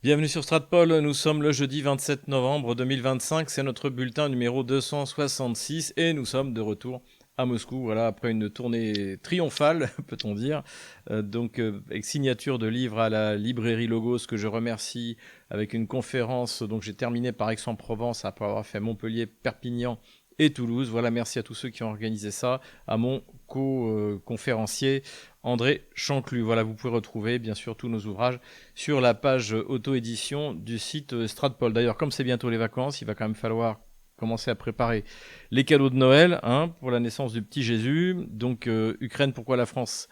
Bienvenue sur Stratpol, nous sommes le jeudi 27 novembre 2025, c'est notre bulletin numéro 266 et nous sommes de retour à Moscou, voilà, après une tournée triomphale, peut-on dire, avec signature de livres à la librairie Logos que je remercie, avec une conférence, donc j'ai terminé par Aix-en-Provence après avoir fait Montpellier, Perpignan et Toulouse. Voilà, merci à tous ceux qui ont organisé ça, à mon co-conférencier André Chanclus. Voilà, vous pouvez retrouver bien sûr tous nos ouvrages sur la page auto-édition du site Stratpol. D'ailleurs, comme c'est bientôt les vacances, il va quand même falloir commencer à préparer les cadeaux de Noël pour la naissance du petit Jésus. Donc, Ukraine, pourquoi la France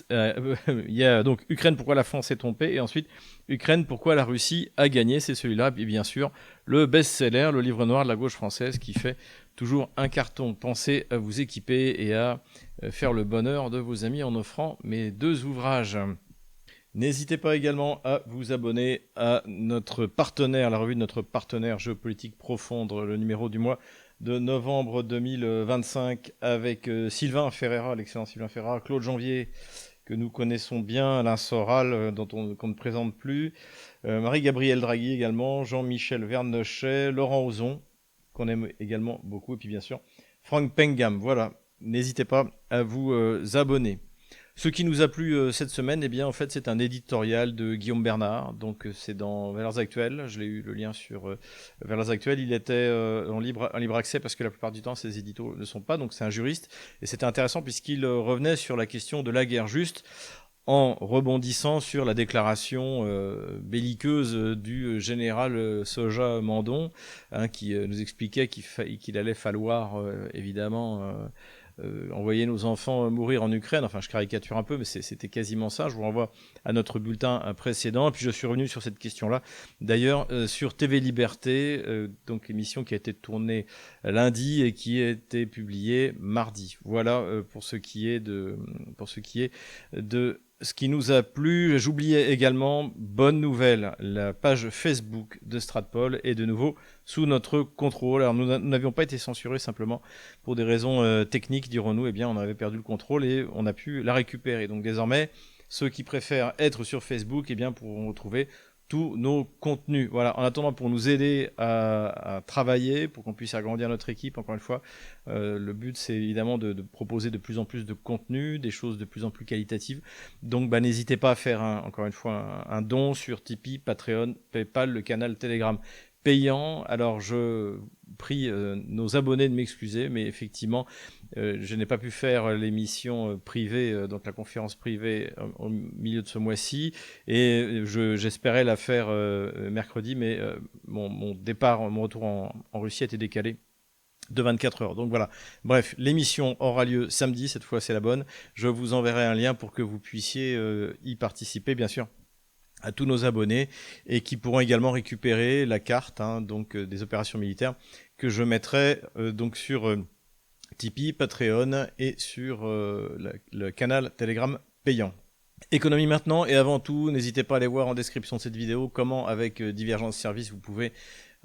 il y a donc Ukraine, pourquoi la France est trompée, et ensuite Ukraine, pourquoi la Russie a gagné. C'est celui-là, et bien sûr, le best-seller, le livre noir de la gauche française qui fait toujours un carton. Pensez à vous équiper et à faire le bonheur de vos amis en offrant mes deux ouvrages. N'hésitez pas également à vous abonner à notre partenaire, la revue de notre partenaire Géopolitique Profonde, le numéro du mois de novembre 2025 avec Sylvain Ferreira, l'excellent Sylvain Ferreira, Claude Janvier, que nous connaissons bien, Alain Soral, qu'on ne présente plus, Marie-Gabrielle Draghi également, Jean-Michel Vernochet, Laurent Ozon, qu'on aime également beaucoup, et puis bien sûr Franck Pengam. Voilà, n'hésitez pas à vous abonner. Ce qui nous a plu cette semaine, eh bien, en fait, c'est un éditorial de Guillaume Bernard. Donc, c'est dans Valeurs Actuelles. Je l'ai eu le lien sur Valeurs Actuelles. Il était en libre accès parce que la plupart du temps, ces éditos ne sont pas. Donc, c'est un juriste. Et c'était intéressant puisqu'il revenait sur la question de la guerre juste en rebondissant sur la déclaration belliqueuse du général Soja Mandon, qui nous expliquait qu'il allait falloir évidemment envoyer nos enfants mourir en Ukraine. Enfin, je caricature un peu, mais c'était quasiment ça. Je vous renvoie à notre bulletin précédent. Et puis, je suis revenu sur cette question-là. D'ailleurs, sur TV Liberté, donc émission qui a été tournée lundi et qui a été publiée mardi. Voilà pour ce qui est de ce qui nous a plu. J'oubliais également, bonne nouvelle, la page Facebook de Stratpol est de nouveau sous notre contrôle. Alors nous n'avions pas été censurés simplement pour des raisons techniques, dirons-nous. Eh bien, on avait perdu le contrôle et on a pu la récupérer. Donc désormais, ceux qui préfèrent être sur Facebook, eh bien, pourront retrouver tous nos contenus. Voilà. En attendant, pour nous aider à travailler, pour qu'on puisse agrandir notre équipe, encore une fois, le but c'est évidemment de proposer de plus en plus de contenu, des choses de plus en plus qualitatives. Donc n'hésitez pas à faire encore une fois un don sur Tipeee, Patreon, Paypal, le canal Telegram payant. Alors je prie nos abonnés de m'excuser, mais effectivement je n'ai pas pu faire l'émission privée, donc la conférence privée au milieu de ce mois-ci, et j'espérais la faire mercredi, mais mon retour en Russie a été décalé de 24 heures. Donc voilà. Bref, l'émission aura lieu samedi, cette fois c'est la bonne. Je vous enverrai un lien pour que vous puissiez y participer, bien sûr, à tous nos abonnés, et qui pourront également récupérer la carte des opérations militaires que je mettrai donc sur Tipeee, Patreon et sur le canal Telegram payant. Économie maintenant, et avant tout, n'hésitez pas à aller voir en description de cette vidéo comment, avec Divergence Service, vous pouvez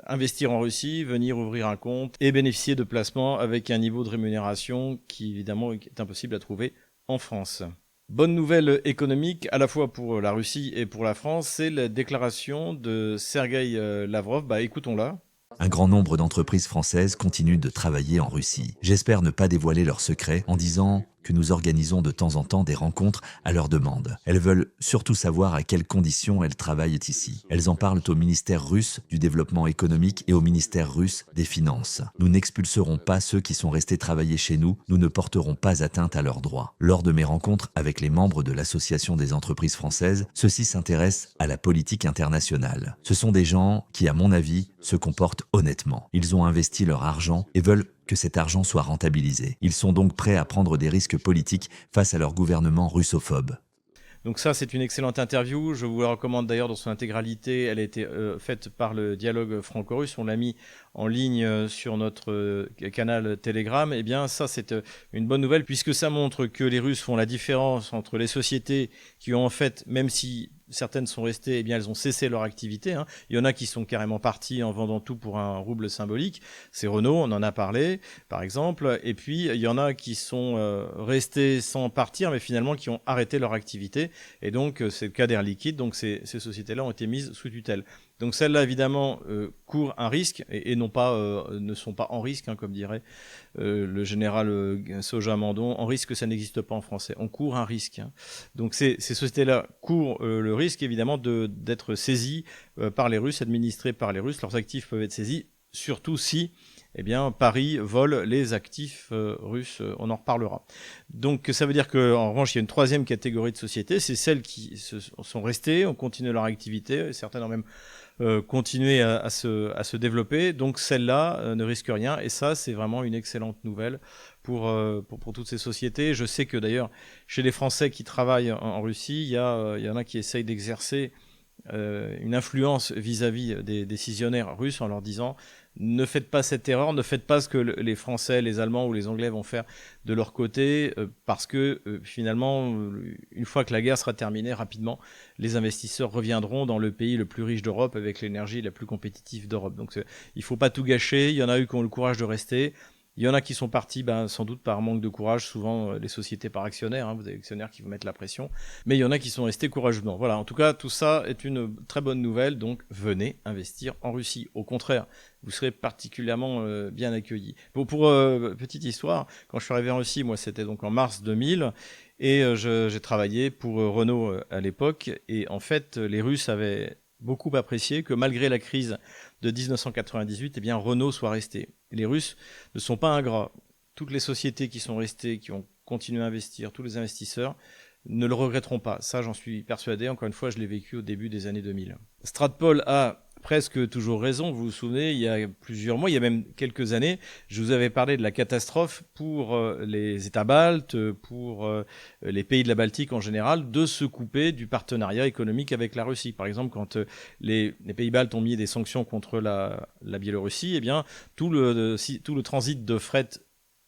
investir en Russie, venir ouvrir un compte et bénéficier de placements avec un niveau de rémunération qui évidemment est impossible à trouver en France. Bonne nouvelle économique à la fois pour la Russie et pour la France, c'est la déclaration de Sergueï Lavrov. Écoutons-la. Un grand nombre d'entreprises françaises continuent de travailler en Russie. J'espère ne pas dévoiler leurs secrets en disant que nous organisons de temps en temps des rencontres à leur demande. Elles veulent surtout savoir à quelles conditions elles travaillent ici. Elles en parlent au ministère russe du développement économique et au ministère russe des finances. Nous n'expulserons pas ceux qui sont restés travailler chez nous, nous ne porterons pas atteinte à leurs droits. Lors de mes rencontres avec les membres de l'Association des entreprises françaises, ceux-ci s'intéressent à la politique internationale. Ce sont des gens qui, à mon avis, se comportent honnêtement. Ils ont investi leur argent et veulent que cet argent soit rentabilisé. Ils sont donc prêts à prendre des risques politiques face à leur gouvernement russophobe. Donc ça, c'est une excellente interview. Je vous la recommande d'ailleurs dans son intégralité. Elle a été faite par le Dialogue franco-russe. On l'a mis en ligne sur notre canal Telegram. Eh bien, ça, c'est une bonne nouvelle puisque ça montre que les Russes font la différence entre les sociétés qui ont en fait, même si certaines sont restées, eh bien elles ont cessé leur activité. Hein. Il y en a qui sont carrément partis en vendant tout pour un rouble symbolique. C'est Renault, on en a parlé, par exemple. Et puis il y en a qui sont restés sans partir, mais finalement qui ont arrêté leur activité. Et donc c'est le cas d'Air Liquide. Donc ces sociétés-là ont été mises sous tutelle. Donc celles-là, évidemment, courent un risque et non pas, ne sont pas en risque, hein, comme dirait le général Soja Mandon. En risque, ça n'existe pas en français. On court un risque. Hein. Donc ces sociétés-là courent le risque, évidemment, d'être saisies par les Russes, administrées par les Russes. Leurs actifs peuvent être saisis, surtout si eh bien, Paris vole les actifs russes, on en reparlera. Donc ça veut dire qu'en revanche, il y a une troisième catégorie de sociétés, c'est celles qui sont restées, ont continué leur activité, certaines ont même continué à se développer, donc celles-là ne risquent rien, et ça c'est vraiment une excellente nouvelle pour toutes ces sociétés. Je sais que d'ailleurs, chez les Français qui travaillent en Russie, il y en a qui essayent d'exercer une influence vis-à-vis des décisionnaires russes en leur disant ne faites pas cette erreur, ne faites pas ce que les Français, les Allemands ou les Anglais vont faire de leur côté parce que finalement, une fois que la guerre sera terminée, rapidement, les investisseurs reviendront dans le pays le plus riche d'Europe avec l'énergie la plus compétitive d'Europe. Donc il ne faut pas tout gâcher, il y en a eu qui ont le courage de rester. Il y en a qui sont partis sans doute par manque de courage, souvent les sociétés par actionnaires, hein, vous avez actionnaires qui vous mettent la pression, mais il y en a qui sont restés courageusement. Voilà, en tout cas, tout ça est une très bonne nouvelle, donc venez investir en Russie. Au contraire, vous serez particulièrement bien accueillis. Pour petite histoire, quand je suis arrivé en Russie, moi c'était donc en mars 2000, et j'ai travaillé pour Renault à l'époque, et en fait, les Russes avaient beaucoup apprécié que malgré la crise de 1998, eh bien Renault soit resté. Les Russes ne sont pas ingrats. Toutes les sociétés qui sont restées, qui ont continué à investir, tous les investisseurs ne le regretteront pas. Ça, j'en suis persuadé. Encore une fois, je l'ai vécu au début des années 2000. Stratpol a presque toujours raison. Vous vous souvenez, il y a plusieurs mois, il y a même quelques années, je vous avais parlé de la catastrophe pour les États baltes, pour les pays de la Baltique en général, de se couper du partenariat économique avec la Russie. Par exemple, quand les pays baltes ont mis des sanctions contre la Biélorussie, eh bien, tout le transit de fret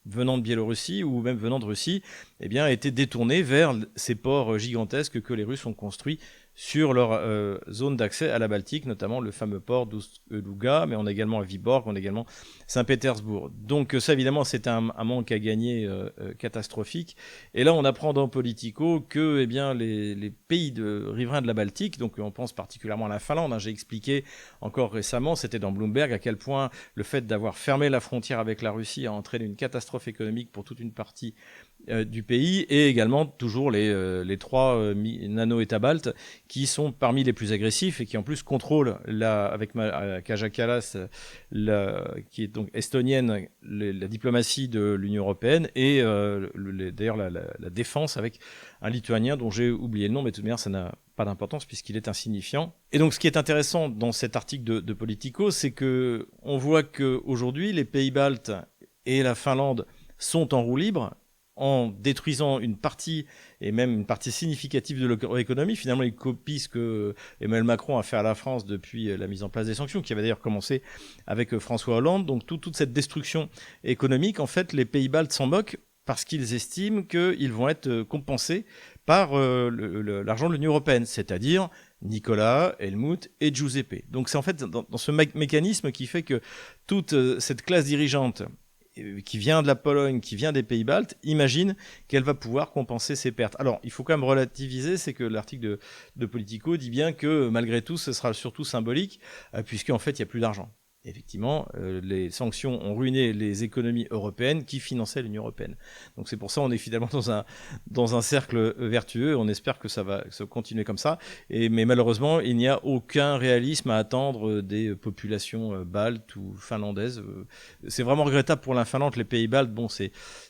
venant de Biélorussie ou même venant de Russie, eh bien, a été détourné vers ces ports gigantesques que les Russes ont construits sur leur zone d'accès à la Baltique, notamment le fameux port d'Ouga, mais on a également à Vyborg, on a également Saint-Pétersbourg. Donc ça, évidemment, c'est un manque à gagner catastrophique. Et là, on apprend dans Politico que eh bien, les pays riverains de la Baltique, donc on pense particulièrement à la Finlande, hein, j'ai expliqué encore récemment, c'était dans Bloomberg, à quel point le fait d'avoir fermé la frontière avec la Russie a entraîné une catastrophe économique pour toute une partie du pays, et également toujours les trois nano-États baltes qui sont parmi les plus agressifs et qui en plus contrôlent avec Kaja Kallas, qui est donc estonienne, la diplomatie de l'Union européenne et d'ailleurs la défense avec un Lituanien dont j'ai oublié le nom, mais de toute manière ça n'a pas d'importance puisqu'il est insignifiant. Et donc ce qui est intéressant dans cet article de Politico, c'est que on voit qu'aujourd'hui les pays baltes et la Finlande sont en roue libre, en détruisant une partie, et même une partie significative de leur économie. Finalement, ils copient ce que Emmanuel Macron a fait à la France depuis la mise en place des sanctions, qui avait d'ailleurs commencé avec François Hollande. Donc toute cette destruction économique, en fait, les pays baltes s'en moquent parce qu'ils estiment qu'ils vont être compensés par l'argent de l'Union européenne, c'est-à-dire Nicolas, Helmut et Giuseppe. Donc c'est en fait dans ce mécanisme qui fait que toute cette classe dirigeante qui vient de la Pologne, qui vient des pays baltes, imagine qu'elle va pouvoir compenser ses pertes. Alors, il faut quand même relativiser, c'est que l'article de Politico dit bien que malgré tout, ce sera surtout symbolique, puisqu'en fait, il n'y a plus d'argent. Effectivement, les sanctions ont ruiné les économies européennes qui finançaient l'Union européenne. Donc c'est pour ça qu'on est finalement dans un cercle vertueux. On espère que ça va se continuer comme ça. Mais malheureusement, il n'y a aucun réalisme à attendre des populations baltes ou finlandaises. C'est vraiment regrettable pour la Finlande. Les pays baltes, bon,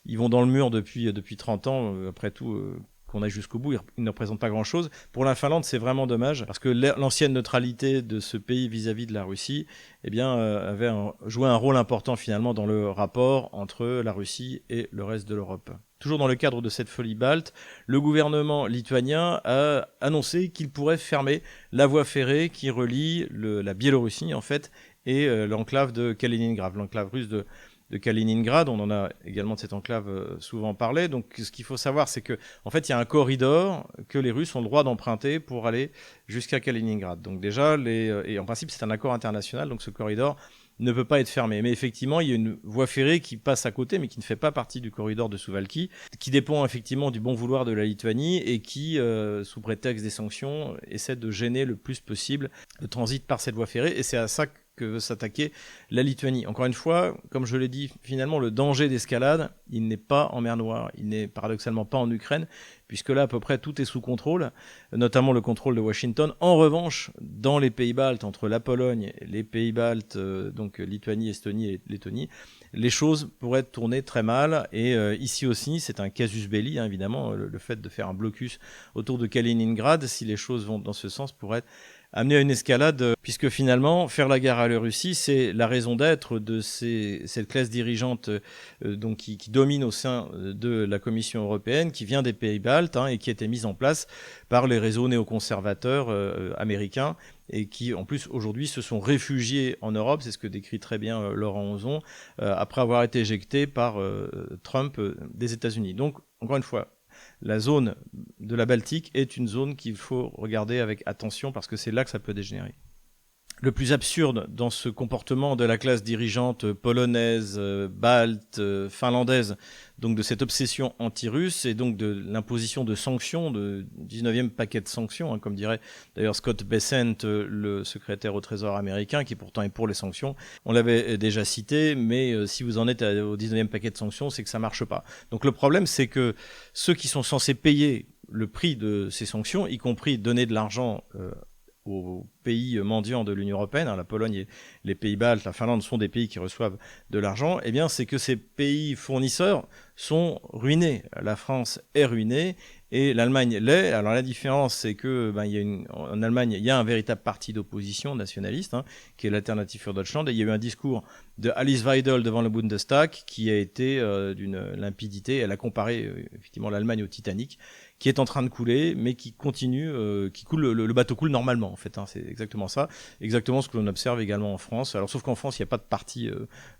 ils vont dans le mur depuis 30 ans. Après tout, qu'on aille jusqu'au bout, ils ne représentent pas grand-chose. Pour la Finlande, c'est vraiment dommage, parce que l'ancienne neutralité de ce pays vis-à-vis de la Russie eh bien, avait joué un rôle important finalement dans le rapport entre la Russie et le reste de l'Europe. Toujours dans le cadre de cette folie balte, le gouvernement lituanien a annoncé qu'il pourrait fermer la voie ferrée qui relie la Biélorussie, en fait, et l'enclave de Kaliningrad, l'enclave russe de de Kaliningrad. On en a également de cette enclave souvent parlé. Donc ce qu'il faut savoir, c'est que en fait, il y a un corridor que les Russes ont le droit d'emprunter pour aller jusqu'à Kaliningrad. Donc déjà, et en principe, c'est un accord international, donc ce corridor ne peut pas être fermé. Mais effectivement, il y a une voie ferrée qui passe à côté, mais qui ne fait pas partie du corridor de Suwałki, qui dépend effectivement du bon vouloir de la Lituanie et qui, sous prétexte des sanctions, essaie de gêner le plus possible le transit par cette voie ferrée. Et c'est à ça que veut s'attaquer la Lituanie. Encore une fois, comme je l'ai dit, finalement, le danger d'escalade, il n'est pas en mer Noire, il n'est paradoxalement pas en Ukraine, puisque là, à peu près, tout est sous contrôle, notamment le contrôle de Washington. En revanche, dans les pays baltes, entre la Pologne, les pays baltes, donc Lituanie, Estonie et Lettonie, les choses pourraient tourner très mal. Et ici aussi, c'est un casus belli, hein, évidemment, le fait de faire un blocus autour de Kaliningrad, si les choses vont dans ce sens, pourrait amener à une escalade, puisque finalement, faire la guerre à la Russie, c'est la raison d'être de cette classe dirigeante donc qui domine au sein de la Commission européenne, qui vient des pays baltes, hein, et qui a été mise en place par les réseaux néoconservateurs américains, et qui, en plus, aujourd'hui, se sont réfugiés en Europe, c'est ce que décrit très bien Laurent Ozon, après avoir été éjectés par Trump des États-Unis. Donc, encore une fois, la zone de la Baltique est une zone qu'il faut regarder avec attention parce que c'est là que ça peut dégénérer. Le plus absurde dans ce comportement de la classe dirigeante polonaise, balte, finlandaise, donc de cette obsession anti-russe et donc de l'imposition de sanctions, de 19e paquet de sanctions, hein, comme dirait d'ailleurs Scott Bessent, le secrétaire au Trésor américain, qui pourtant est pour les sanctions. On l'avait déjà cité, mais si vous en êtes au 19e paquet de sanctions, c'est que ça marche pas. Donc le problème, c'est que ceux qui sont censés payer le prix de ces sanctions, y compris donner de l'argent aux pays mendiants de l'Union européenne, hein, la Pologne et les pays baltes, la Finlande sont des pays qui reçoivent de l'argent, eh bien c'est que ces pays fournisseurs sont ruinés. La France est ruinée et l'Allemagne l'est. Alors la différence, c'est que en Allemagne, il y a un véritable parti d'opposition nationaliste, hein, qui est l'Alternative für Deutschland, et il y a eu un discours de Alice Weidel devant le Bundestag qui a été d'une limpidité. Elle a comparé effectivement l'Allemagne au Titanic, qui est en train de couler, mais qui continue, qui coule, le bateau coule normalement en fait, hein, c'est exactement ça, exactement ce que l'on observe également en France. Alors sauf qu'en France, il n'y a pas de parti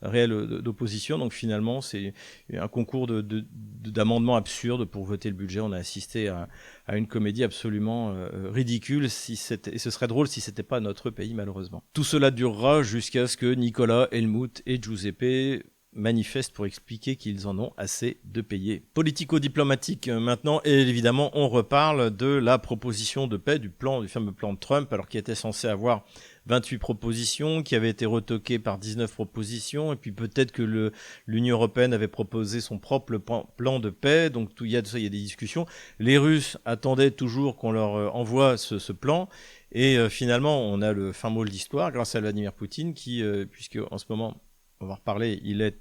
réel d'opposition, donc finalement c'est un concours d'amendements absurdes pour voter le budget. On a assisté à une comédie absolument ridicule, et ce serait drôle si c'était pas notre pays malheureusement. Tout cela durera jusqu'à ce que Nicolas, Helmut et Giuseppe manifestent pour expliquer qu'ils en ont assez de payer. Politico-diplomatique maintenant, et évidemment on reparle de la proposition de paix, du fameux plan de Trump, alors qui était censé avoir 28 propositions, qui avait été retoqué par 19 propositions, et puis peut-être que l'Union européenne avait proposé son propre plan de paix, donc il y a des discussions. Les Russes attendaient toujours qu'on leur envoie ce plan, et finalement on a le fin mot de l'histoire grâce à Vladimir Poutine qui, puisque en ce moment, on va en reparler, il est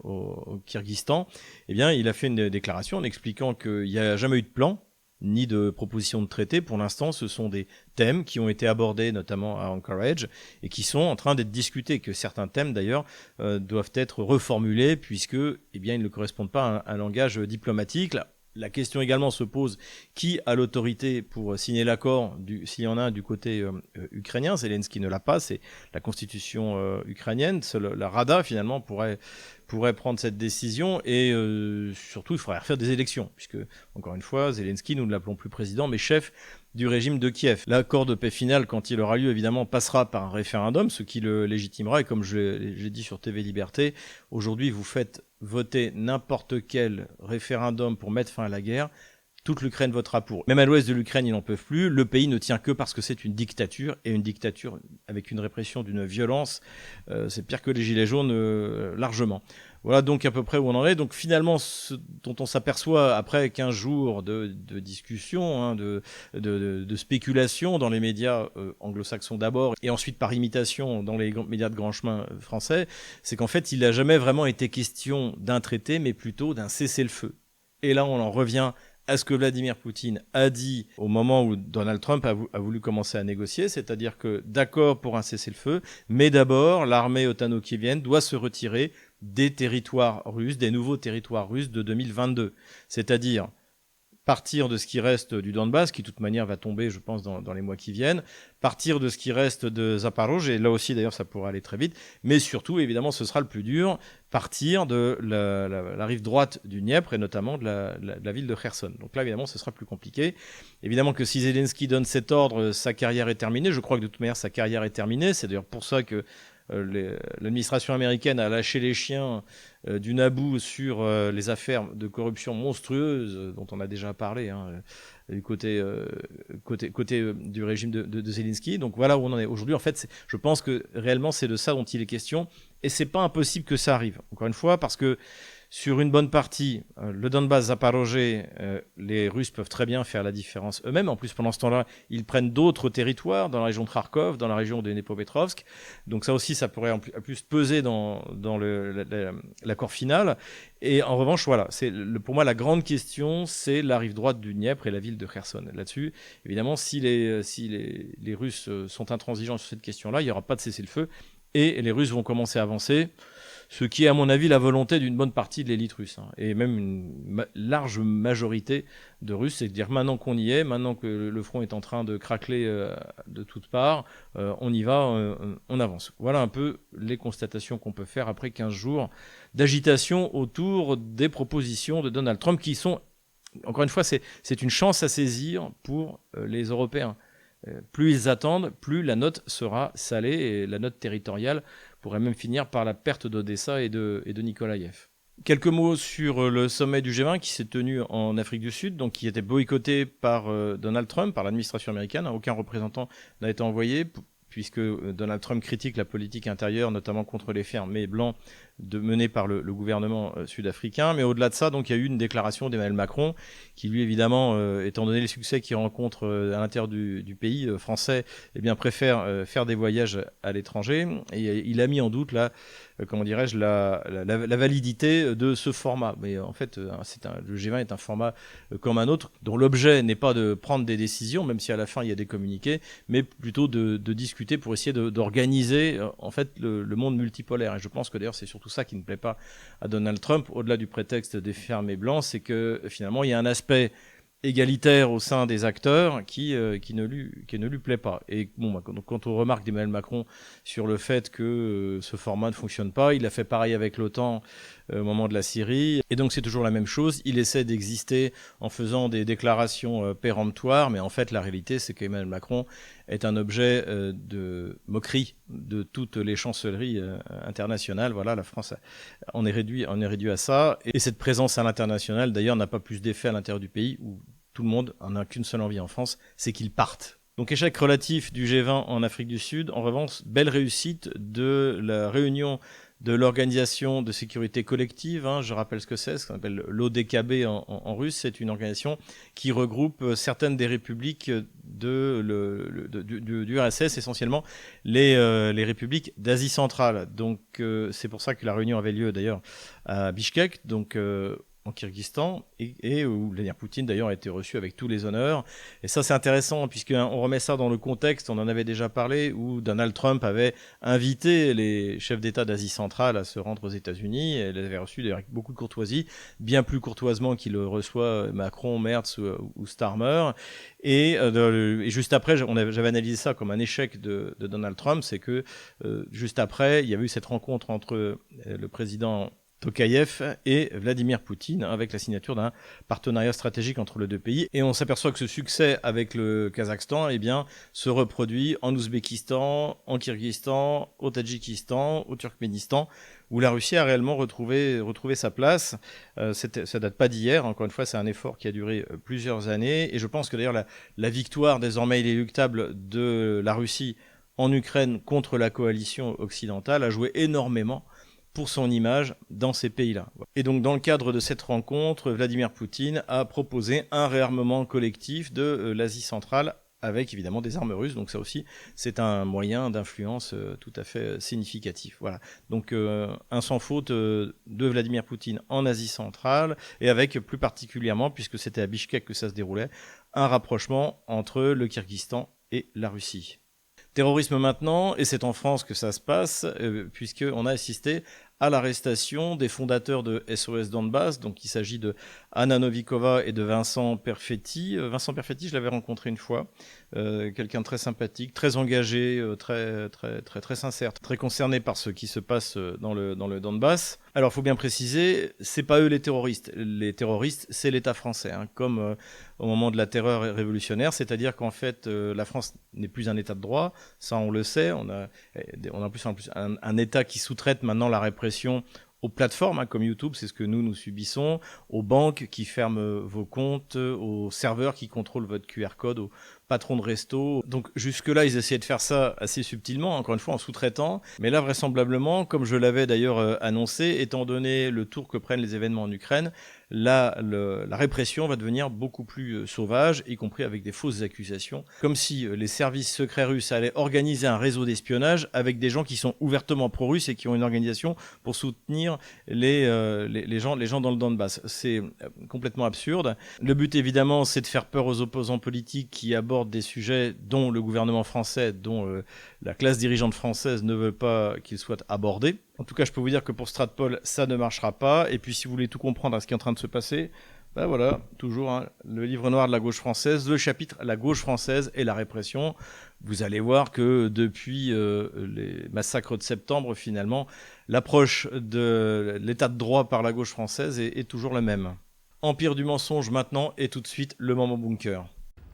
au Kyrgyzstan, eh bien, il a fait une déclaration en expliquant qu'il n'y a jamais eu de plan, ni de proposition de traité. Pour l'instant, ce sont des thèmes qui ont été abordés, notamment à Anchorage, et qui sont en train d'être discutés, que certains thèmes, d'ailleurs, doivent être reformulés, puisque, eh bien, ils ne correspondent pas à un langage diplomatique. La question également se pose, qui a l'autorité pour signer l'accord, s'il y en a un du côté ukrainien? Zelensky ne l'a pas, c'est la constitution ukrainienne. La Rada, finalement, pourrait prendre cette décision, et surtout, il faudrait refaire des élections, puisque, encore une fois, Zelensky, nous ne l'appelons plus président, mais chef du régime de Kiev. L'accord de paix final, quand il aura lieu, évidemment, passera par un référendum, ce qui le légitimera, et comme j'ai dit sur TV Liberté, aujourd'hui, vous faites voter n'importe quel référendum pour mettre fin à la guerre, toute l'Ukraine votera pour. Même à l'ouest de l'Ukraine, ils n'en peuvent plus. Le pays ne tient que parce que c'est une dictature, et une dictature avec une répression d'une violence, c'est pire que les gilets jaunes, largement. Voilà donc à peu près où on en est. Donc finalement, ce dont on s'aperçoit après 15 jours de discussion, hein, de spéculation dans les médias anglo-saxons d'abord, et ensuite par imitation dans les médias de grand chemin français, c'est qu'en fait, il n'a jamais vraiment été question d'un traité, mais plutôt d'un cessez-le-feu. Et là, on en revient à ce que Vladimir Poutine a dit au moment où Donald Trump a voulu commencer à négocier, c'est-à-dire que d'accord pour un cessez-le-feu, mais d'abord, l'armée otano-kievienne doit se retirer des territoires russes, des nouveaux territoires russes de 2022. C'est-à-dire partir de ce qui reste du Donbass, qui de toute manière va tomber, je pense, dans les mois qui viennent, partir de ce qui reste de Zaporozhye, et là aussi d'ailleurs ça pourra aller très vite, mais surtout évidemment ce sera le plus dur, partir de la rive droite du Dniepr et notamment de la ville de Kherson. Donc là évidemment ce sera plus compliqué. Évidemment que si Zelensky donne cet ordre, sa carrière est terminée. Je crois que de toute manière sa carrière est terminée. C'est d'ailleurs pour ça que l'administration américaine a lâché les chiens du Naboo sur les affaires de corruption monstrueuses dont on a déjà parlé du côté du régime de Zelensky. Donc voilà où on en est aujourd'hui. En fait, je pense que réellement c'est de ça dont il est question et c'est pas impossible que ça arrive. Encore une fois, parce que sur une bonne partie, le Donbass, Zaporozhye, les Russes peuvent très bien faire la différence eux-mêmes. En plus, pendant ce temps-là, ils prennent d'autres territoires dans la région de Kharkov, dans la région de Dnepropetrovsk. Donc ça aussi, ça pourrait en plus peser dans l'accord final. Et en revanche, voilà, pour moi, la grande question, c'est la rive droite du Dniepr et la ville de Kherson. Là-dessus, évidemment, si les Russes sont intransigeants sur cette question-là, il n'y aura pas de cessez-le-feu. Et les Russes vont commencer à avancer. Ce qui est, à mon avis, la volonté d'une bonne partie de l'élite russe, et même une large majorité de Russes, c'est de dire maintenant qu'on y est, maintenant que le front est en train de craqueler de toutes parts, on y va, on avance. Voilà un peu les constatations qu'on peut faire après 15 jours d'agitation autour des propositions de Donald Trump qui sont, encore une fois, c'est une chance à saisir pour les Européens. Plus ils attendent, plus la note sera salée et la note territoriale pourrait même finir par la perte d'Odessa et de Nikolaïev. Quelques mots sur le sommet du G20 qui s'est tenu en Afrique du Sud, donc qui était boycotté par Donald Trump, par l'administration américaine. Aucun représentant n'a été envoyé puisque Donald Trump critique la politique intérieure, notamment contre les fermiers blancs menée par le gouvernement sud-africain. Mais au-delà de ça, donc, il y a eu une déclaration d'Emmanuel Macron qui, lui, évidemment, étant donné les succès qu'il rencontre à l'intérieur du pays français, eh bien, préfère faire des voyages à l'étranger. Et il a mis en doute la validité de ce format. Mais en fait, le G20 est un format comme un autre, dont l'objet n'est pas de prendre des décisions, même si à la fin il y a des communiqués, mais plutôt de discuter pour essayer d'organiser en fait le monde multipolaire. Et je pense que d'ailleurs c'est surtout ça qui ne plaît pas à Donald Trump, au-delà du prétexte des fermiers blancs, c'est que finalement il y a un aspect égalitaire au sein des acteurs qui ne lui plaît pas. Et bon, donc, quand on remarque d'Emmanuel Macron sur le fait que ce format ne fonctionne pas, il a fait pareil avec l'OTAN au moment de la Syrie, et donc c'est toujours la même chose. Il essaie d'exister en faisant des déclarations péremptoires, mais en fait la réalité c'est qu'Emmanuel Macron est un objet de moquerie de toutes les chancelleries internationales. Voilà, la France en est réduit à ça, et cette présence à l'international d'ailleurs n'a pas plus d'effet à l'intérieur du pays où tout le monde en a qu'une seule envie en France, c'est qu'ils partent. Donc échec relatif du G20 en Afrique du Sud. En revanche, belle réussite de la réunion de l'Organisation de sécurité collective. Je rappelle ce que c'est, ce qu'on appelle l'ODKB en russe. C'est une organisation qui regroupe certaines des républiques du RSS, essentiellement les républiques d'Asie centrale. Donc c'est pour ça que la réunion avait lieu d'ailleurs à Bishkek, donc en Kyrgyzstan, et où Vladimir Poutine d'ailleurs a été reçu avec tous les honneurs. Et ça c'est intéressant puisqu'on remet ça dans le contexte, on en avait déjà parlé, où Donald Trump avait invité les chefs d'État d'Asie centrale à se rendre aux États-Unis, et les avait reçus d'ailleurs avec beaucoup de courtoisie, bien plus courtoisement qu'il reçoit Macron, Merz ou Starmer. Et juste après, j'avais analysé ça comme un échec de Donald Trump, c'est que juste après, il y avait eu cette rencontre entre le président Tokayev et Vladimir Poutine avec la signature d'un partenariat stratégique entre les deux pays. Et on s'aperçoit que ce succès avec le Kazakhstan se reproduit en Ouzbékistan, en Kyrgyzstan, au Tadjikistan, au Turkménistan, où la Russie a réellement retrouvé sa place. Ça date pas d'hier, encore une fois, c'est un effort qui a duré plusieurs années. Et je pense que d'ailleurs la victoire désormais inéluctable de la Russie en Ukraine contre la coalition occidentale a joué énormément pour son image dans ces pays-là. Et donc dans le cadre de cette rencontre, Vladimir Poutine a proposé un réarmement collectif de l'Asie centrale avec évidemment des armes russes. Donc ça aussi, c'est un moyen d'influence tout à fait significatif. Voilà. Donc un sans faute de Vladimir Poutine en Asie centrale, et avec plus particulièrement, puisque c'était à Bishkek que ça se déroulait, un rapprochement entre le Kyrgyzstan et la Russie. Terrorisme maintenant, et c'est en France que ça se passe, puisqu'on a assisté à l'arrestation des fondateurs de SOS Donbass. Donc il s'agit de Anna Novikova et de Vincent Perfetti. Vincent Perfetti, je l'avais rencontré une fois, quelqu'un de très sympathique, très engagé, très sincère, très concerné par ce qui se passe dans le Donbass. Alors il faut bien préciser, c'est pas eux les terroristes. Les terroristes, c'est l'État français, hein, comme au moment de la terreur révolutionnaire, c'est-à-dire qu'en fait la France n'est plus un État de droit, ça on le sait, on a en plus un État qui sous-traite maintenant la répression aux plateformes, hein, comme YouTube, c'est ce que nous subissons, aux banques qui ferment vos comptes, aux serveurs qui contrôlent votre QR code, aux patrons de resto. Donc jusque-là, ils essayaient de faire ça assez subtilement, encore une fois en sous-traitant. Mais là, vraisemblablement, comme je l'avais d'ailleurs annoncé, étant donné le tour que prennent les événements en Ukraine, là, la répression va devenir beaucoup plus sauvage, y compris avec des fausses accusations, comme si les services secrets russes allaient organiser un réseau d'espionnage avec des gens qui sont ouvertement pro-russes et qui ont une organisation pour soutenir les gens dans le Donbass. C'est complètement absurde. Le but, évidemment, c'est de faire peur aux opposants politiques qui abordent des sujets dont le gouvernement français, dont la classe dirigeante française ne veut pas qu'ils soient abordés. En tout cas, je peux vous dire que pour Stratpol, ça ne marchera pas. Et puis, si vous voulez tout comprendre à ce qui est en train de se passer, ben voilà, toujours hein, le livre noir de la gauche française, le chapitre « La gauche française et la répression ». Vous allez voir que depuis les massacres de septembre, finalement, l'approche de l'état de droit par la gauche française est toujours la même. Empire du mensonge maintenant et tout de suite le moment bunker.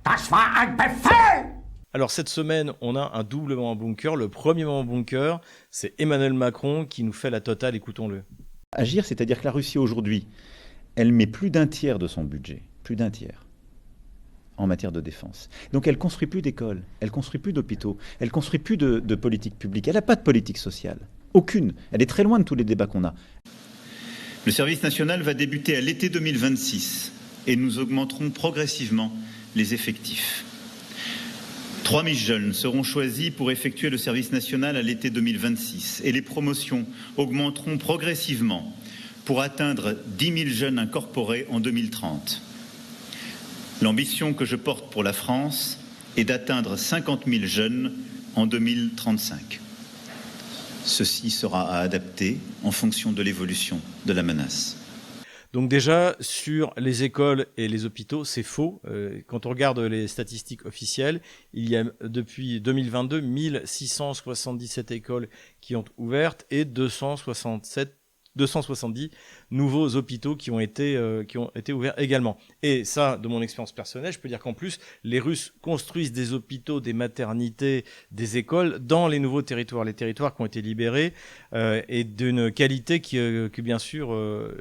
Das war ein Befehl! Alors cette semaine, on a un double moment bunker. Le premier moment bunker, c'est Emmanuel Macron qui nous fait la totale, écoutons-le. Agir, c'est-à-dire que la Russie aujourd'hui, elle met plus d'un tiers de son budget, plus d'un tiers, en matière de défense. Donc elle ne construit plus d'écoles, elle ne construit plus d'hôpitaux, elle ne construit plus de politique publique. Elle n'a pas de politique sociale, aucune. Elle est très loin de tous les débats qu'on a. Le service national va débuter à l'été 2026 et nous augmenterons progressivement les effectifs. 3000 jeunes seront choisis pour effectuer le service national à l'été 2026 et les promotions augmenteront progressivement pour atteindre 10 000 jeunes incorporés en 2030. L'ambition que je porte pour la France est d'atteindre 50 000 jeunes en 2035. Ceci sera à adapter en fonction de l'évolution de la menace. Donc déjà, sur les écoles et les hôpitaux, c'est faux. Quand on regarde les statistiques officielles, il y a depuis 2022 1677 écoles qui ont ouvertes et 270 nouveaux hôpitaux qui ont été ouverts également. Et ça, de mon expérience personnelle, je peux dire qu'en plus, les Russes construisent des hôpitaux, des maternités, des écoles dans les nouveaux territoires, les territoires qui ont été libérés, et d'une qualité que bien sûr,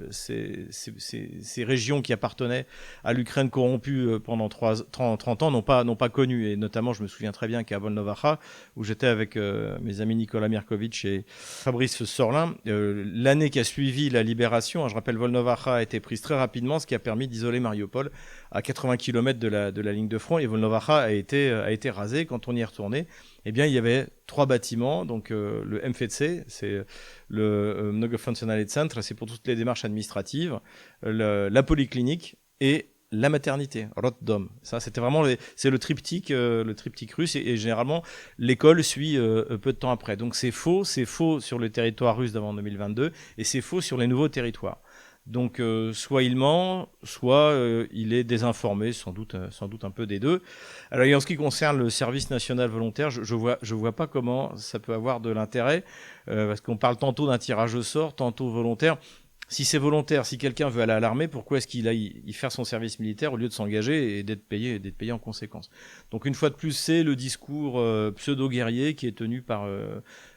ces régions qui appartenaient à l'Ukraine corrompue pendant 30 ans n'ont pas connu. Et notamment, je me souviens très bien qu'à Volnovakha, où j'étais avec mes amis Nicolas Mirkovitch et Fabrice Sorlin, l'année qui a suivi la libération, je rappelle, Volnovakha a été prise très rapidement, ce qui a permis d'isoler Mariupol à 80 km de la ligne de front. Et Volnovakha a été rasé. Quand on y est retourné, eh bien, il y avait 3 bâtiments. Donc, le MFC, c'est le Mnogofunktionalitetcentr, c'est pour toutes les démarches administratives, la polyclinique et la maternité, Roddom. Ça, c'était vraiment c'est le triptyque russe et généralement l'école suit peu de temps après. Donc c'est faux sur le territoire russe d'avant 2022 et c'est faux sur les nouveaux territoires. Donc soit il ment, soit il est désinformé, sans doute un peu des deux. Alors et en ce qui concerne le service national volontaire, je vois pas comment ça peut avoir de l'intérêt parce qu'on parle tantôt d'un tirage au sort, tantôt volontaire. Si c'est volontaire, si quelqu'un veut aller à l'armée, pourquoi est-ce qu'il aille y faire son service militaire au lieu de s'engager et d'être payé en conséquence? Donc une fois de plus, c'est le discours pseudo-guerrier qui est tenu par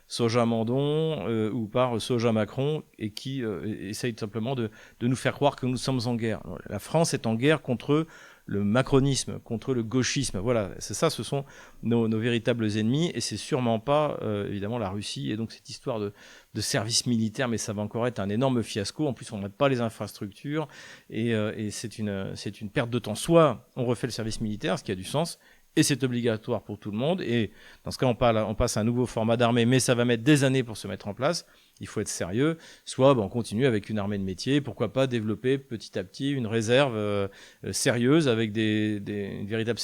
Soja Mandon ou par Soja Macron et qui essaye simplement de nous faire croire que nous sommes en guerre. La France est en guerre contre le macronisme, contre le gauchisme. Voilà, c'est ça, ce sont nos véritables ennemis et c'est sûrement pas évidemment la Russie. Et donc cette histoire de service militaire, mais ça va encore être un énorme fiasco. En plus, on n'a pas les infrastructures et c'est une perte de temps. Soit on refait le service militaire, ce qui a du sens, et c'est obligatoire pour tout le monde. Et dans ce cas, on passe à un nouveau format d'armée, mais ça va mettre des années pour se mettre en place. Il faut être sérieux. Soit on continue avec une armée de métier. Pourquoi pas développer petit à petit une réserve sérieuse avec une véritable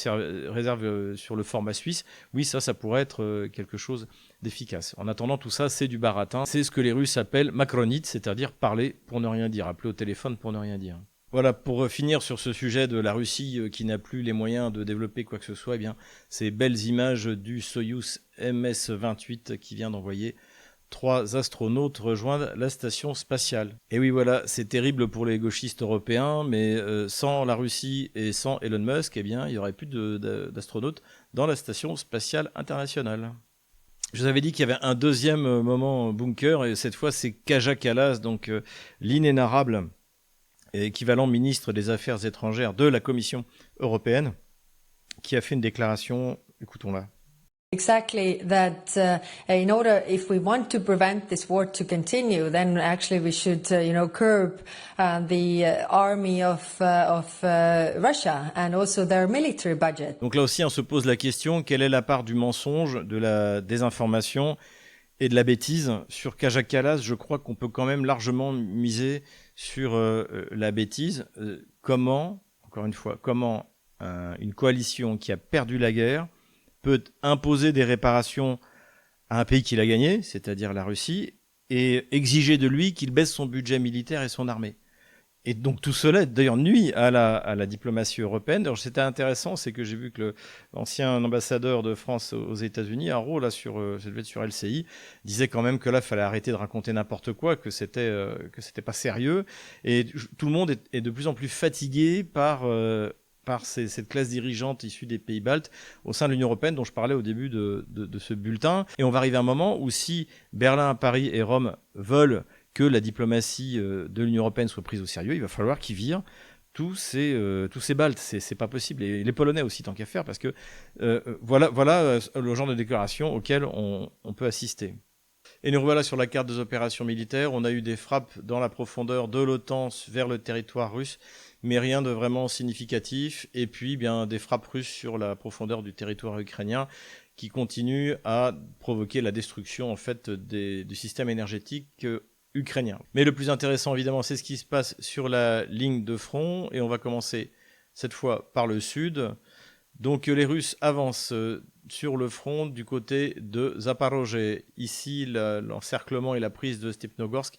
réserve sur le format suisse. Oui, ça pourrait être quelque chose d'efficace. En attendant, tout ça, c'est du baratin. C'est ce que les Russes appellent macronite, c'est-à-dire parler pour ne rien dire, appeler au téléphone pour ne rien dire. Voilà, pour finir sur ce sujet de la Russie qui n'a plus les moyens de développer quoi que ce soit, eh bien, ces belles images du Soyouz MS-28 qui vient d'envoyer 3 astronautes rejoindre la station spatiale. Et oui, voilà, c'est terrible pour les gauchistes européens, mais sans la Russie et sans Elon Musk, eh bien, il n'y aurait plus d'astronautes dans la station spatiale internationale. Je vous avais dit qu'il y avait un deuxième moment bunker, et cette fois, c'est Kaja Kallas, donc l'inénarrable équivalent ministre des Affaires étrangères de la Commission européenne, qui a fait une déclaration, écoutons-la. Exactly that in order, if we want to prevent this war to continue, then actually we should curb the army of Russia and also their military budget. Donc là aussi on se pose la question, quelle est la part du mensonge, de la désinformation et de la bêtise sur Kaja Kallas? Je crois qu'on peut quand même largement miser sur la bêtise. Comment une coalition qui a perdu la guerre peut imposer des réparations à un pays qui l'a gagné, c'est-à-dire la Russie, et exiger de lui qu'il baisse son budget militaire et son armée. Et donc tout cela, d'ailleurs, nuit à la diplomatie européenne. Alors, c'était intéressant, c'est que j'ai vu que l'ancien ambassadeur de France aux États-Unis, Haro, là, sur LCI, disait quand même que là, il fallait arrêter de raconter n'importe quoi, que c'était pas sérieux. Et tout le monde est de plus en plus fatigué par cette classe dirigeante issue des pays baltes au sein de l'Union européenne dont je parlais au début de ce bulletin. Et on va arriver à un moment où si Berlin, Paris et Rome veulent que la diplomatie de l'Union européenne soit prise au sérieux, il va falloir qu'ils virent tous ces Baltes. C'est pas possible. Et les Polonais aussi, tant qu'à faire, parce que voilà le genre de déclaration auquel on peut assister. Et nous revoilà sur la carte des opérations militaires. On a eu des frappes dans la profondeur de l'OTAN vers le territoire russe, mais rien de vraiment significatif. Et puis, bien, des frappes russes sur la profondeur du territoire ukrainien qui continuent à provoquer la destruction, en fait, du système énergétique ukrainien. Mais le plus intéressant, évidemment, c'est ce qui se passe sur la ligne de front. Et on va commencer cette fois par le sud. Donc, les Russes avancent sur le front du côté de Zaporozhye. Ici, l'encerclement et la prise de Stepnogorsk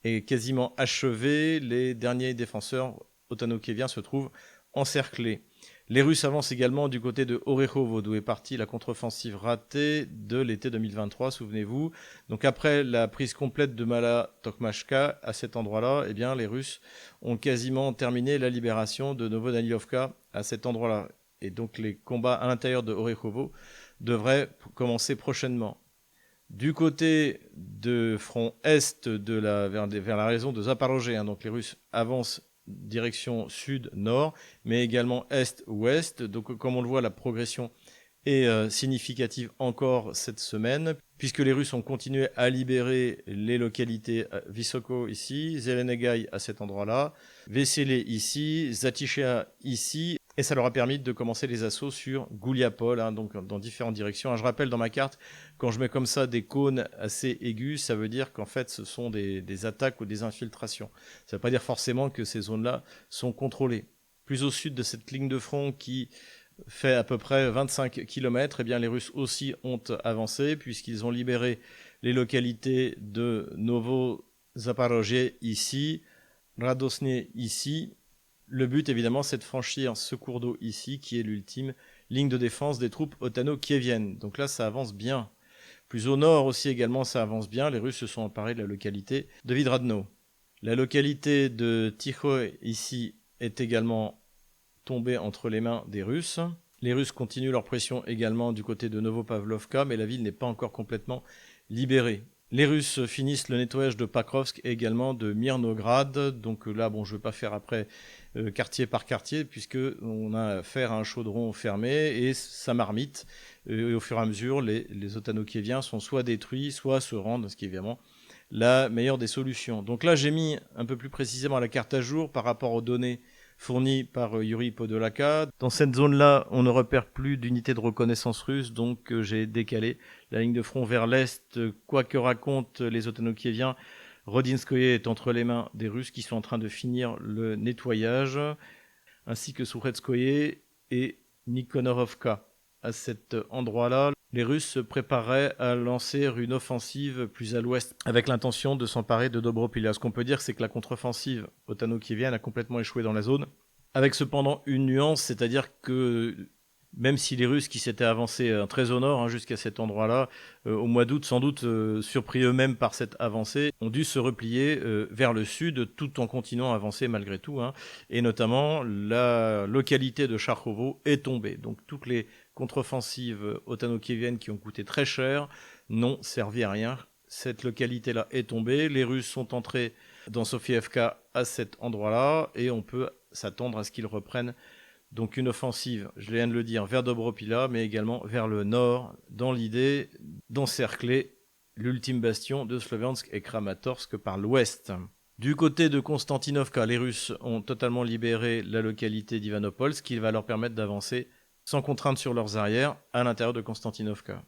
est quasiment achevé. Les derniers défenseurs otano-kieviens se trouvent encerclés. Les Russes avancent également du côté de Orehovo, d'où est partie la contre-offensive ratée de l'été 2023, souvenez-vous. Donc après la prise complète de Mala-Tokmachka, à cet endroit-là, eh bien, les Russes ont quasiment terminé la libération de Novodanilovka à cet endroit-là. Et donc les combats à l'intérieur de Orehovo devraient commencer prochainement. Du côté de front est vers la région de Zaporozhye, donc les Russes avancent direction sud-nord, mais également est-ouest. Donc comme on le voit, la progression est significative encore cette semaine, puisque les Russes ont continué à libérer les localités Vysoko ici, Zelenegai à cet endroit-là, Vesele ici, Zatychea ici, et ça leur a permis de commencer les assauts sur Gouliapol, donc dans différentes directions. Je rappelle dans ma carte, quand je mets comme ça des cônes assez aigus, ça veut dire qu'en fait ce sont des attaques ou des infiltrations. Ça ne veut pas dire forcément que ces zones-là sont contrôlées. Plus au sud de cette ligne de front qui fait à peu près 25 km, eh bien les Russes aussi ont avancé, puisqu'ils ont libéré les localités de Novo-Zaporozhye ici, Radosny ici. Le but, évidemment, c'est de franchir ce cours d'eau ici, qui est l'ultime ligne de défense des troupes otano-kieviennes. Donc là, ça avance bien. Plus au nord aussi, également, ça avance bien. Les Russes se sont emparés de la localité de Vidradno. La localité de Tikhoe, ici, est également tombée entre les mains des Russes. Les Russes continuent leur pression également du côté de Novopavlovka, mais la ville n'est pas encore complètement libérée. Les Russes finissent le nettoyage de Pakrovsk et également de Mirnograd. Donc là, je ne vais pas faire après quartier par quartier, puisqu'on a affaire à un chaudron fermé et ça marmite. Et au fur et à mesure, les otano-kieviens sont soit détruits, soit se rendent, ce qui est évidemment la meilleure des solutions. Donc là, j'ai mis un peu plus précisément la carte à jour par rapport aux données fourni par Yuri Podolaka. Dans cette zone-là, on ne repère plus d'unité de reconnaissance russe, donc j'ai décalé la ligne de front vers l'est. Quoi que racontent les Otanokieviens, Rodinskoye est entre les mains des Russes qui sont en train de finir le nettoyage, ainsi que Souretskoye et Nikonorovka. À cet endroit-là, les Russes se préparaient à lancer une offensive plus à l'ouest avec l'intention de s'emparer de Dobropila. Ce qu'on peut dire, c'est que la contre-offensive otano-kievienne a complètement échoué dans la zone, avec cependant une nuance, c'est-à-dire que même si les Russes qui s'étaient avancés très au nord jusqu'à cet endroit-là, au mois d'août, sans doute surpris eux-mêmes par cette avancée, ont dû se replier vers le sud tout en continuant à avancer malgré tout. Et notamment, la localité de Charkovo est tombée. Donc toutes les contre-offensives otano-kieviennes qui ont coûté très cher n'ont servi à rien. Cette localité-là est tombée. Les Russes sont entrés dans Sofievka à cet endroit-là et on peut s'attendre à ce qu'ils reprennent donc une offensive, je viens de le dire, vers Dobropila, mais également vers le nord, dans l'idée d'encercler l'ultime bastion de Sloviansk et Kramatorsk par l'ouest. Du côté de Konstantinovka, les Russes ont totalement libéré la localité d'Ivanopol, ce qui va leur permettre d'avancer sans contrainte sur leurs arrières à l'intérieur de Konstantinovka.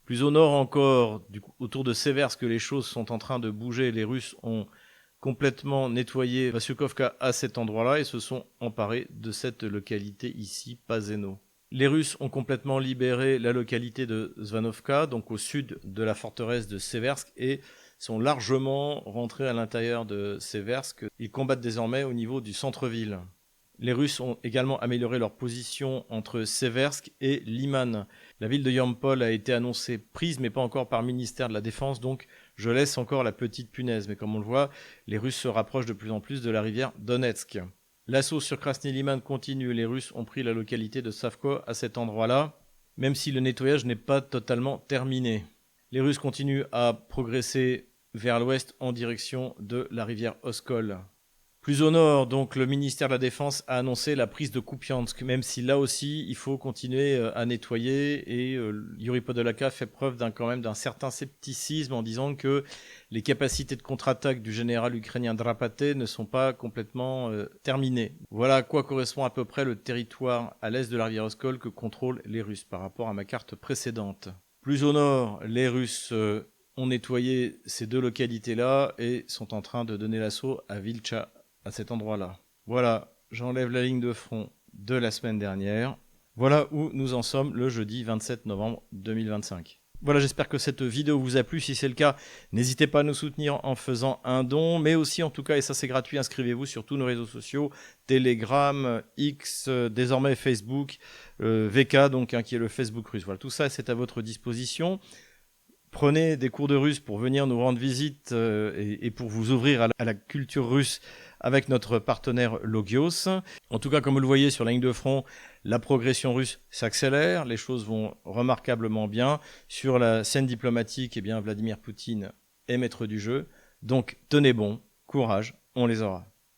Plus au nord encore, autour de Seversk, les choses sont en train de bouger. Les Russes ont complètement nettoyé Vasyukovka à cet endroit-là et se sont emparés de cette localité ici, Pazeno. Les Russes ont complètement libéré la localité de Zvanovka, donc au sud de la forteresse de Seversk, et sont largement rentrés à l'intérieur de Seversk. Ils combattent désormais au niveau du centre-ville. Les Russes ont également amélioré leur position entre Seversk et Liman. La ville de Yampol a été annoncée prise, mais pas encore par le ministère de la Défense, donc je laisse encore la petite punaise. Mais comme on le voit, les Russes se rapprochent de plus en plus de la rivière Donetsk. L'assaut sur Krasny Liman continue. Les Russes ont pris la localité de Savko à cet endroit-là, même si le nettoyage n'est pas totalement terminé. Les Russes continuent à progresser vers l'ouest en direction de la rivière Oskol. Plus au nord, donc, le ministère de la Défense a annoncé la prise de Kupiansk, même si là aussi, il faut continuer à nettoyer. Et Yuri Podolaka fait preuve quand même d'un certain scepticisme en disant que les capacités de contre-attaque du général ukrainien Drapaté ne sont pas complètement terminées. Voilà à quoi correspond à peu près le territoire à l'est de la rivière Oskol que contrôlent les Russes par rapport à ma carte précédente. Plus au nord, les Russes ont nettoyé ces deux localités-là et sont en train de donner l'assaut à Vilcha, à cet endroit-là. Voilà, j'enlève la ligne de front de la semaine dernière. Voilà où nous en sommes le jeudi 27 novembre 2025. Voilà, j'espère que cette vidéo vous a plu. Si c'est le cas, n'hésitez pas à nous soutenir en faisant un don, mais aussi en tout cas, et ça c'est gratuit, inscrivez-vous sur tous nos réseaux sociaux, Telegram, X, désormais Facebook, VK, donc qui est le Facebook russe. Voilà, tout ça c'est à votre disposition. Prenez des cours de russe pour venir nous rendre visite et pour vous ouvrir à la culture russe avec notre partenaire Logios. En tout cas, comme vous le voyez sur la ligne de front, la progression russe s'accélère, les choses vont remarquablement bien. Sur la scène diplomatique, Vladimir Poutine est maître du jeu. Donc tenez bon, courage, on les aura.